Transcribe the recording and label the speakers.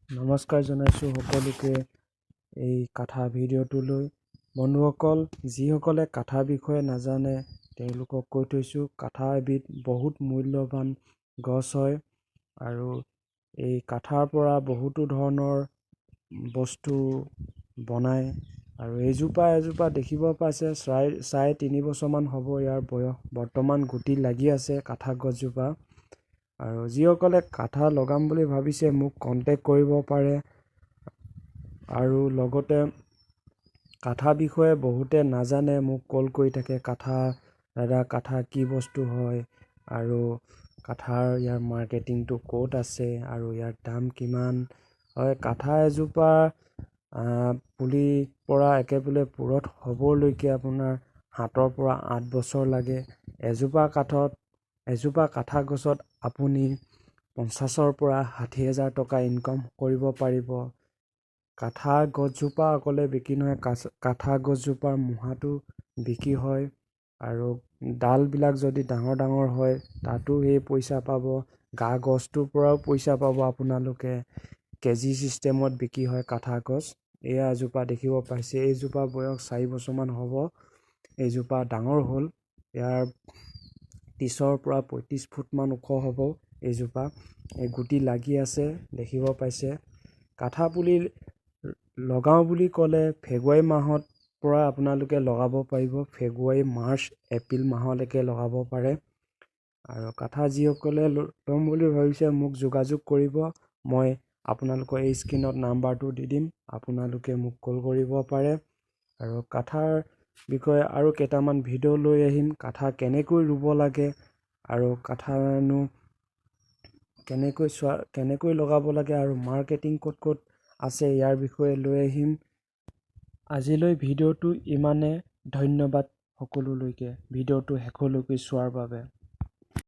Speaker 1: নমস্কাৰ জনাইছোঁ সকলোকে এই কাঠা ভিডিঅ'টোলৈ। বন্ধুসকল, যিসকলে কাঠাৰ বিষয়ে নাজানে তেওঁলোকক কৈ থৈছোঁ, কাঠা এবিধ বহুত মূল্যৱান গছ হয় আৰু এই কাঠাৰ পৰা বহুতো ধৰণৰ বস্তু বনায়। আৰু এজোপা দেখিব পাইছে প্ৰায় 3 বছৰমান হ'ব ইয়াৰ বয়স। বৰ্তমান গুটি লাগি আছে কাঠা গছজোপা। আৰু যিসকলে কাঠা লগাম বুলি ভাবিছে মোক কণ্টেক্ট কৰিব পাৰে। আৰু লগতে কাঠা বিষয়ে বহুতে নাজানে, মোক কল কৰি থাকে, দাদা কাঠা কি বস্তু হয় আৰু কাঠাৰ ইয়াৰ মাৰ্কেটিংটো ক'ত আছে আৰু ইয়াৰ দাম কিমান হয়। কাঠা এজোপা পুলিৰ পৰা একেবাৰে পুৰঠ হ'বলৈকে আপোনাৰ 7 পৰা 8 বছৰ লাগে। এজোপা কাঠা গছত আপুনি 50,000 পৰা 60,000 টকা ইনকাম কৰিব পাৰিব। কাঠা গছজোপা অকলে বিক্ৰী নহয়, কাঠা গছজোপাৰ মুঢ়াটো বিক্ৰী হয় আৰু ডালবিলাক যদি ডাঙৰ হয় তাতো সেই পইচা পাব। গা গছটোৰ পৰাও পইচা পাব আপোনালোকে। কেজি চিষ্টেমত বিক্ৰী হয় কাঠা গছ। এয়া এজোপা দেখিব পাইছে, এইজোপা বয়স 4 বছৰমান হ'ব। এইজোপা ডাঙৰ হ'ল, ইয়াৰ 30 পৰা 35 ফুটমান ওখ হ'ব এইজোপা। এই গুটি লাগি আছে দেখিব পাইছে। কাঠা পুলি লগাওঁ বুলি ক'লে ফেব্ৰুৱাৰী মাহত পৰা আপোনালোকে লগাব পাৰিব। ফেব্ৰুৱাৰী, মাৰ্চ, এপ্ৰিল মাহলৈকে লগাব পাৰে। আৰু কাঠা যিসকলে ল'ম বুলি ভাবিছে মোক যোগাযোগ কৰিব। মই আপোনালোকৰ এই স্ক্ৰীণত নাম্বাৰটো দি দিম, আপোনালোকে মোক কল কৰিব পাৰে। আৰু কাঠাৰ বিষয়ে আৰু কেইটামান ভিডিঅ' লৈ আহিম। কাঠা কেনেকৈ ৰুব লাগে আৰু কাঠানো কেনেকৈ লগাব লাগে আৰু মাৰ্কেটিং ক'ত আছে ইয়াৰ বিষয়ে লৈ আহিম। আজিলৈ ভিডিঅ'টো ইমানে। ধন্যবাদ সকলোলৈকে ভিডিঅ'টো শেষলৈকে চোৱাৰ বাবে।